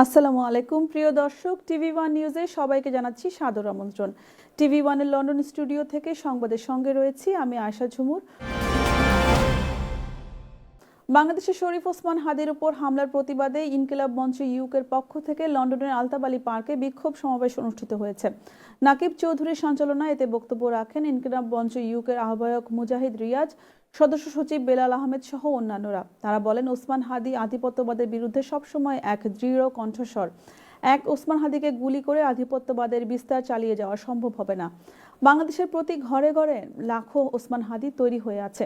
আসসালামু আলাইকুম প্রিয় দর্শক, টিভি ওয়ান নিউজে সবাইকে জানাচ্ছি সাদর আমন্ত্রণ। টিভি ওয়ানের লন্ডন স্টুডিও থেকে সংবাদের সঙ্গে রয়েছি আমি আয়শা ঝুমুর। বাংলাদেশের শরীফ ওসমান হাদির উপর হামলার প্রতিবাদে ইনকিলাব মঞ্চ ইউকের পক্ষ থেকে লন্ডনের আলতাব আলী পার্কে বিক্ষোভ সমাবেশ অনুষ্ঠিত হয়েছে। নাকিব চৌধুরীর সঞ্চালনায় এতে বক্তব্য রাখেন ইনকিলাব মঞ্চ ইউকের আহ্বায়ক মুজাহিদ রিয়াজ, সদস্য সচিব বেলাল আহমেদ সহ অন্যান্যরা। তারা বলেন, ওসমান হাদি আধিপত্যবাদের বিরুদ্ধে সবসময় এক দৃঢ় কণ্ঠস্বর। ওসমান হাদিকে গুলি করে আধিপত্যবাদের বিস্তার চালিয়ে যাওয়া সম্ভব হবে না। বাংলাদেশের প্রতি ঘরে ঘরে লাখো ওসমান হাদি তৈরি হয়ে আছে।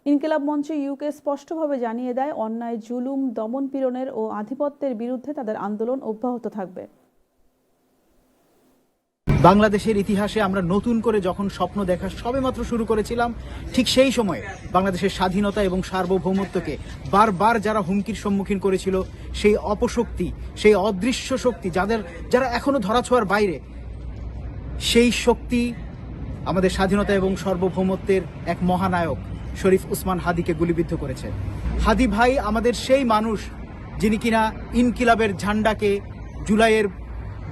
ইনকিলাব মঞ্চ ইউকে স্পষ্টভাবে জানিয়ে দেয়, অন্যায়, জুলুম, দমন পীড়নের ও আধিপত্যের বিরুদ্ধে তাদের আন্দোলন অব্যাহত থাকবে। বাংলাদেশের ইতিহাসে আমরা নতুন করে যখন স্বপ্ন দেখা সবেমাত্র শুরু করেছিলাম, ঠিক সেই সময় বাংলাদেশের স্বাধীনতা এবং সার্বভৌমত্বকে বারবার যারা হুমকির সম্মুখীন করেছিল, সেই অপশক্তি, সেই অদৃশ্য শক্তি যারা এখনো ধরাছোঁয়ার বাইরে, সেই শক্তি আমাদের স্বাধীনতা এবং সার্বভৌমত্বের এক মহানায়ক শরীফ ওসমান হাদিকে গুলিবিদ্ধ করেছে। হাদি ভাই আমাদের সেই মানুষ যিনি কিনা ইনকিলাবের ঝান্ডাকে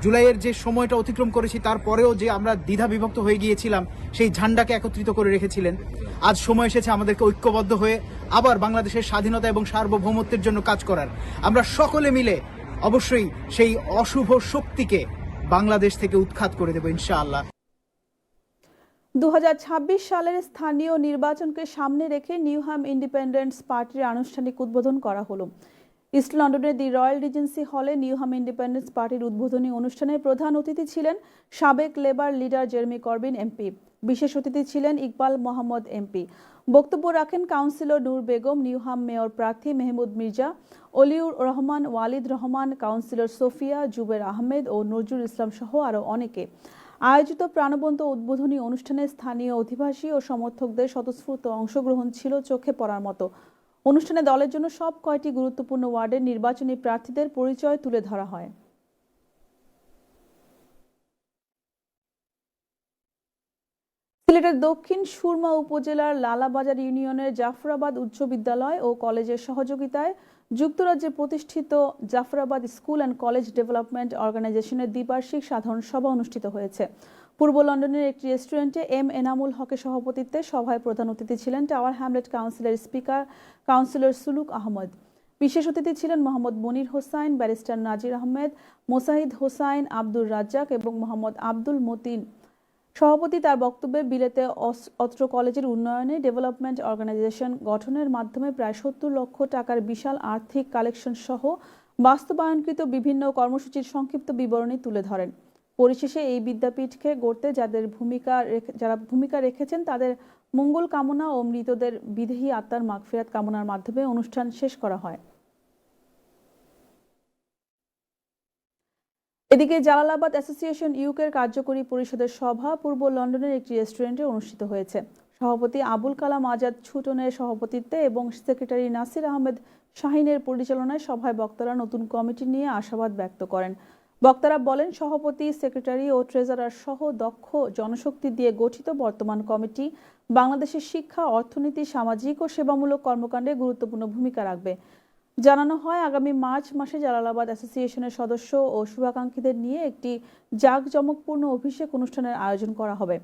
জুলাইয়ের যে সময়টা অতিক্রম করেছি তারপরেও যে আমরা দ্বিধা বিভক্ত হয়ে গিয়েছিলাম, সেই ঝান্ডাকে একত্রিত করে রেখেছিলেন। আজ সময় এসেছে আমাদেরকে ঐক্যবদ্ধ হয়ে আবার বাংলাদেশের স্বাধীনতা এবং সার্বভৌমত্বের জন্য কাজ করার। আমরা সকলে মিলে অবশ্যই সেই অশুভ শক্তিকে বাংলাদেশ থেকে উৎখাত করে দেব ইনশাআল্লাহ। 2026 সালের স্থানীয় নির্বাচনকে সামনে রেখে নিউহাম ইন্ডিপেন্ডেন্স পার্টির আনুষ্ঠানিক উদ্বোধন করা হলো। ইস্ট লন্ডনের দি রয়্যাল রিজেন্সি হলে নিউহাম ইন্ডিপেন্ডেন্স পার্টির উদ্বোধনী অনুষ্ঠানে প্রধান অতিথি ছিলেন সাবেক Labour leader Jeremy Corbyn MP. বিশেষ অতিথি ছিলেন ইকবাল মোহাম্মদ এমপি। বক্তব্য রাখেন councillor Nur Begum, Newham mayor প্রার্থী মেহমুদ মির্জা, অলিউর রহমান, ওয়ালিদ রহমান, কাউন্সিলর সোফিয়া, জুবের আহমেদ ও নজরুল ইসলাম সহ আরও অনেকে। আয়োজিত প্রাণবন্ত উদ্বোধনী অনুষ্ঠানে স্থানীয় অধিবাসী ও সমর্থকদের স্বতঃস্ফূর্ত অংশগ্রহণ ছিল চোখে পড়ার মতো। অনুষ্ঠানে দলের জন্য সব কয়টি গুরুত্বপূর্ণ ওয়ার্ডের নির্বাচনী প্রার্থীদের পরিচয় তুলে ধরা হয়। সিলেটের দক্ষিণ সুরমা উপজেলার লালাবাজার ইউনিয়নের জাফরাবাদ উচ্চ বিদ্যালয় ও কলেজের সহযোগিতায় যুক্তরাজ্যে প্রতিষ্ঠিত Jafarabad school and college development অর্গানাইজেশনের দ্বিবার্ষিক সাধারণ সভা অনুষ্ঠিত হয়েছে। পূর্ব লন্ডনের একটি রেস্টুরেন্টে এম এনামুল হকের সভাপতিত্বে সভায় প্রধান অতিথি ছিলেন টাওয়ার হ্যামলেট কাউন্সিলের স্পিকার কাউন্সিলর সুলুক আহমদ। বিশেষ অতিথি ছিলেন মোহাম্মদ মনির হোসাইন, ব্যারিস্টার নাজির আহমেদ, মোসাহিদ হোসাইন, আব্দুর রাজ্জাক এবং মোহাম্মদ আব্দুল মতিন। সভাপতি তার বক্তব্যে বিলেতে অত্র কলেজের উন্নয়নে ডেভেলপমেন্ট অর্গানাইজেশন গঠনের মাধ্যমে প্রায় 70 লক্ষ টাকার বিশাল আর্থিক কালেকশন সহ বাস্তবায়নকৃত বিভিন্ন কর্মসূচির সংক্ষিপ্ত বিবরণী তুলে ধরেন। পরিশেষে এই বিদ্যাপীঠকে গড়তে যারা ভূমিকা রেখেছেন তাদের মঙ্গল কামনা ও মৃতদের বিদেহী আত্মার মাগফিরাত কামনার মাধ্যমে অনুষ্ঠান শেষ করা হয়। এদিকে জালালাবাদ অ্যাসোসিয়েশন ইউকের কার্যকরী পরিষদের সভা পূর্ব লন্ডনের একটি রেস্টুরেন্টে অনুষ্ঠিত হয়েছে। সভাপতি আবুল কালাম আজাদ ছুটনের সভাপতিত্বে এবং সেক্রেটারি নাসির আহমেদ শাহিনের পরিচালনায় সভায় বক্তারা নতুন কমিটি নিয়ে আশাবাদ ব্যক্ত করেন। বক্তারা বলেন, সভাপতি, সেক্রেটারি ও ট্রেজারার সহ দক্ষ জনশক্তি দিয়ে গঠিত বর্তমান কমিটি বাংলাদেশের শিক্ষা, অর্থনীতি, সামাজিক ও সেবামূলক কর্মকাণ্ডে গুরুত্বপূর্ণ ভূমিকা রাখবে। জানানো হয়, আগামী মার্চ মাসে জালালাবাদ অ্যাসোসিয়েশনের সদস্য ও শুভাকাঙ্ক্ষীদের নিয়ে একটি জাঁকজমকপূর্ণ অভিষেক অনুষ্ঠানের আয়োজন করা হবে।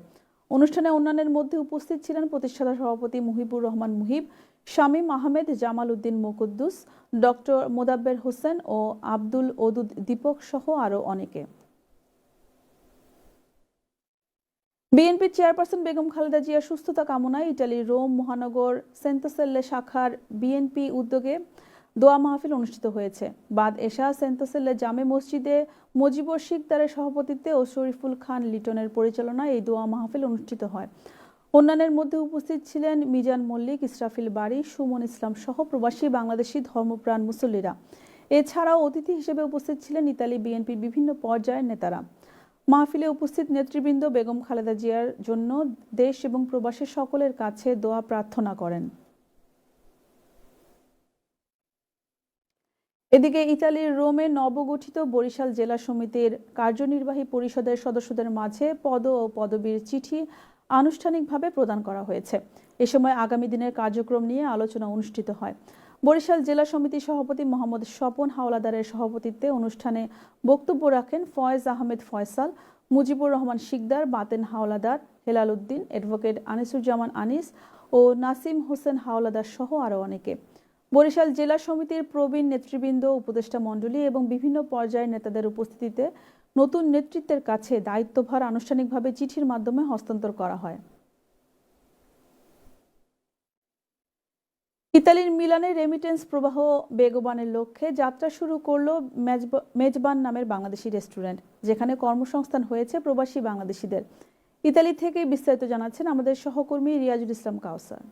অনুষ্ঠানে অন্যান্যের মধ্যে উপস্থিত ছিলেন প্রতিষ্ঠাতা সভাপতি মুহিবুর রহমান মুহিব, শামীম আহমেদ, জামাল উদ্দিন মুকুদ্দুস, ডক্টর মোদাব্বের হোসেন ও আব্দুল ওদুদ দীপক সহ আরও অনেকে। বিএনপি চেয়ারপারসন বেগম খালেদা জিয়ার সুস্থতা কামনায় ইটালির রোম মহানগর সেন্তাসেল্লে শাখার বিএনপি উদ্যোগে দোয়া মাহফিল অনুষ্ঠিত হয়েছে। বাদ এশা সেন্তাসেল্লে জামে মসজিদে মজিবর শিকদারের সভাপতিত্বে ও শরীফুল খান লিটনের পরিচালনায় এই দোয়া মাহফিল অনুষ্ঠিত হয়। অন্যান্যের মধ্যে উপস্থিত ছিলেন মিজান মল্লিক, ইসরাফিল বারী, সুমন ইসলাম সহ প্রবাসী বাংলাদেশি ধর্মপ্রাণ মুসল্লিরা। এছাড়াও অতিথি হিসেবে উপস্থিত ছিলেন ইতালি বিএনপির বিভিন্ন পর্যায়ের নেতারা। মাহফিলে উপস্থিত নেতৃবৃন্দ বেগম খালেদা জিয়ার জন্য দেশ এবং প্রবাসী সকলের কাছে দোয়া প্রার্থনা করেন। এদিকে ইতালির রোমে নবগঠিত বরিশাল জেলা সমিতির কার্যনির্বাহী পরিষদের সদস্যদের মাঝে পদ ও পদবীর চিঠি আনুষ্ঠানিকভাবে প্রদান করা হয়েছে। এ সময় আগামী দিনের কার্যক্রম নিয়ে আলোচনা অনুষ্ঠিত হয়। বরিশাল জেলা সমিতির সভাপতি মোহাম্মদ স্বপন হাওলাদারের সভাপতিত্বে অনুষ্ঠানে বক্তব্য রাখেন ফয়েজ আহমেদ ফয়সাল, মুজিবুর রহমান শিকদার, বাতেন হাওলাদার, হেলাল উদ্দিন, অ্যাডভোকেট আনিসুজ্জামান আনিস ও নাসিম হোসেন হাওলাদার সহ আরও অনেকে। বরিশাল জেলা সমিতির প্রবীণ নেতৃবৃন্দ, উপদেষ্টা মণ্ডলী এবং বিভিন্ন পর্যায়ের নেতাদের উপস্থিতিতে নতুন নেতৃত্বের কাছে দায়িত্বভার আনুষ্ঠানিকভাবে চিঠির মাধ্যমে হস্তান্তর করা হয়। ইতালির মিলানে রেমিটেন্স প্রবাহ বেগবানের লক্ষ্যে যাত্রা শুরু করল মেজবান নামের বাংলাদেশি রেস্টুরেন্ট, যেখানে কর্মসংস্থান হয়েছে প্রবাসী বাংলাদেশিদের। ইতালি থেকে বিস্তারিত জানাচ্ছেন আমাদের সহকর্মী রিয়াজুল ইসলাম কাউসার।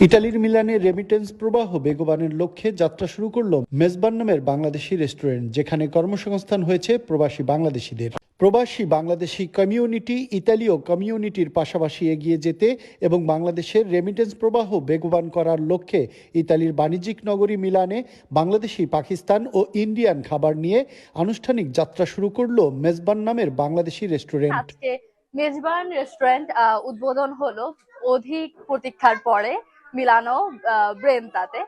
ইতালির মিলানে রেমিটেন্স প্রবাহ বেগবানের লক্ষ্যে যাত্রা শুরু করল মেজবান নামের বাংলাদেশি রেস্টুরেন্ট, যেখানে কর্মসংস্থান হয়েছে প্রবাসী বাংলাদেশিদের। প্রবাসী বাংলাদেশি কমিউনিটি ইতালীয় কমিউনিটির পাশাপাশি এগিয়ে যেতে এবং বাংলাদেশের রেমিটেন্স প্রবাহ বেগবান করার লক্ষ্যে ইতালির বাণিজ্যিক নগরী মিলানে বাংলাদেশি, পাকিস্তান ও ইন্ডিয়ান খাবার নিয়ে আনুষ্ঠানিক যাত্রা শুরু করল মেজবান নামের বাংলাদেশি রেস্টুরেন্ট। আজকে মেজবান রেস্টুরেন্ট উদ্বোধন হলো অধিক প্রতীক্ষার পরে মিলানো ব্রেন্তাতে।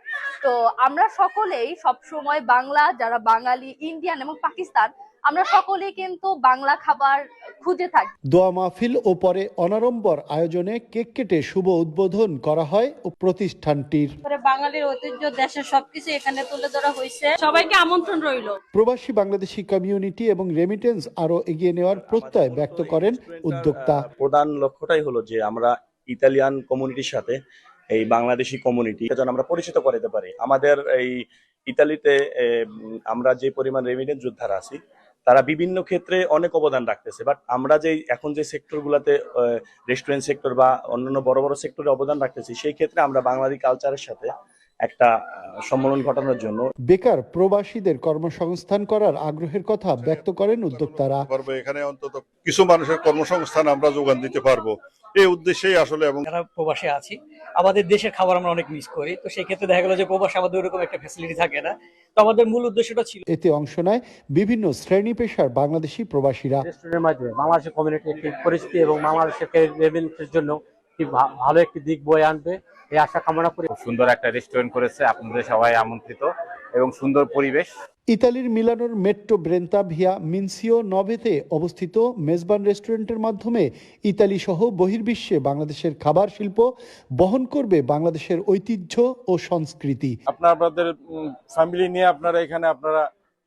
তো আমরা সকলেই সবসময় বাংলা, যারা বাঙালি, ইন্ডিয়ান এবং পাকিস্তান, আমরা সকলেই কিন্তু বাংলা খাবার খুঁজে থাকি। দোয়া মাহফিল ও পরে অনাড়ম্বর আয়োজনে কেক কেটে শুভ উদ্বোধন করা হয় ও প্রতিষ্ঠানটির। বাঙালির ঐতিহ্য, দেশের সবকিছু এখানে তুলে ধরা হয়েছে। সবাইকে আমন্ত্রণ রইল। প্রবাসী বাংলাদেশি কমিউনিটি এবং রেমিটেন্স আরো এগিয়ে নেওয়ার প্রত্যয় ব্যক্ত করেন উদ্যোক্তা। প্রধান লক্ষ্যটাই হলো যে আমরা ইতালিয়ান কমিউনিটির সাথে এই বাংলাদেশি কমিউনিটি যেন আমরা পরিচিত করাতে পারি। আমাদের এই ইতালিতে আমরা যে পরিমাণ রেমিটেন্স যোদ্ধারা আছি, তারা বিভিন্ন ক্ষেত্রে অনেক অবদান রাখতেছে, বাট আমরা যে এখন যে সেক্টর গুলাতে রেস্টুরেন্ট সেক্টর বা অন্যান্য বড় বড় সেক্টরে অবদান রাখতেছি, সেই ক্ষেত্রে আমরা বাঙালি কালচারের সাথে একটা সম্মেলন ঘটানোর জন্য বেকার প্রবাসীদের কর্মসংস্থান করার আগ্রহের কথা ব্যক্ত করেন উদ্যোক্তারা। এখানে অন্তত কিছু মানুষের কর্মসংস্থান আমরা যোগান দিতে পারবো, এই উদ্দেশ্যেই আসলে। এবং যারা প্রবাসে আছি, আমাদের দেশের খাবার আমরা অনেক মিস করি, তো সেই ক্ষেত্রে দেখা গেল যে প্রবাসে আমাদের ওরকম একটা ফ্যাসিলিটি থাকে না। তো আমাদের মূল উদ্দেশ্যটা ছিল। এতে অংশ নেয় বিভিন্ন শ্রেণী পেশার বাংলাদেশি প্রবাসীরা। রেস্টুরেন্টের মাধ্যমে বাংলাদেশের কমিউনিটি একটি পরিস্থিতি এবং বাংলাদেশের রেমিটেন্সের জন্য ভালো একটি দিক বয়ে আনবে, এই আশা কামনা করি। সুন্দর একটা রেস্টুরেন্ট করেছে, আপনাদের সবাই আমন্ত্রিত এবং সুন্দর পরিবেশ। ইতালির মিলানোর মেট্রো ব্রেন্তা ভিয়া মিনসিও নভেতে অবস্থিত মেজবান রেস্টুরেন্টের মাধ্যমে ইতালি সহ বহির্বিশ্বে বাংলাদেশের খাবার শিল্প বহন করবে বাংলাদেশের ঐতিহ্য ও সংস্কৃতি। আপনাদের ফ্যামিলি নিয়ে আপনারা এখানে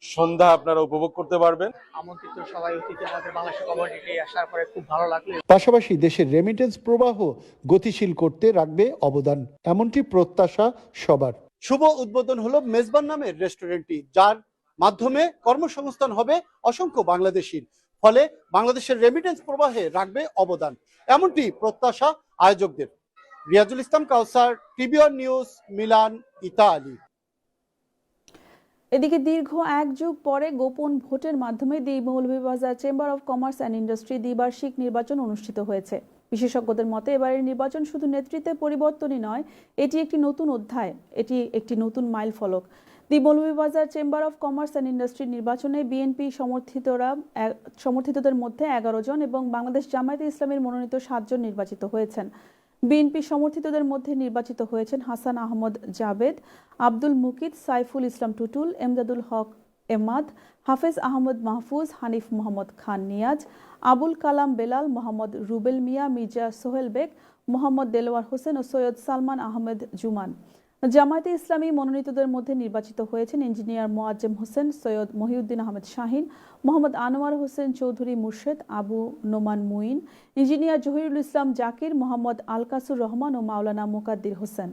সন্ধ্যা আপনারা উপভোগ করতে পারবেন। আমন্ত্রিত সবাই অতিথি আমাদের বাংলাদেশের কমিউনিটি আসার পরে খুব ভালো লাগলো। পাশাপাশি দেশের রেমিটেন্স প্রবাহ গতিশীল করতে রাখবে অবদান, এমনটি প্রত্যাশা সবার। শুভ উদ্বোধন হলো মেজবান নামের রেস্টুরেন্টটি, যার মাধ্যমে কর্মসংস্থান হবে অসংখ্য বাংলাদেশির, ফলে বাংলাদেশের রেমিটেন্স প্রবাহে রাখবে অবদান, এমনটি প্রত্যাশা আয়োজকদের। Riazul Islam Kawsar, TV one news, Milan, Italy. এদিকে দীর্ঘ এক যুগ পরে গোপন ভোটের মাধ্যমে Moulvibazar chamber of commerce and industry দ্বিবার্ষিক নির্বাচন অনুষ্ঠিত হয়েছে। বিশেষজ্ঞদের মতে এবারের নির্বাচন শুধু নেতৃত্বে পরিবর্তনই নয়, এটি একটি নতুন অধ্যায়, এটি একটি নতুন মাইল ফলক। Moulvibazar chamber of commerce and industry নির্বাচনে বিএনপি সমর্থিতদের মধ্যে 11 জন এবং বাংলাদেশ জামায়াতে ইসলামীর মনোনীত 7 জন নির্বাচিত হয়েছেন। বিএনপি সমর্থিতদের মধ্যে নির্বাচিত হয়েছেন হাসান আহমদ জাবেদ, আব্দুল মুকিত, সাইফুল ইসলাম টুটুল, এমদাদুল হক এমাদ, হাফেজ আহমদ মাহফুজ, হানিফ মোহাম্মদ খান নিয়াজ, আবুল কালাম বেলাল, মোহাম্মদ রুবেল মিয়া, মির্জা সোহেল বেগ, মোহাম্মদ দেলোয়ার হোসেন ও সৈয়দ সালমান আহমেদ জুমান। জামায়াতে ইসলামী মনোনীতদের মধ্যে নির্বাচিত হয়েছেন ইঞ্জিনিয়ার মোয়াজ্জেম হোসেন, সৈয়দ মহিউদ্দিন আহমেদ শাহিন, মোহাম্মদ আনোয়ার হোসেন চৌধুরী মুর্শেদ, আবু নোমান মুইন, ইঞ্জিনিয়ার জহিরুল ইসলাম জাকির, মোহাম্মদ আলকাসুর রহমান ও মাওলানা মুকাদ্দির হোসেন।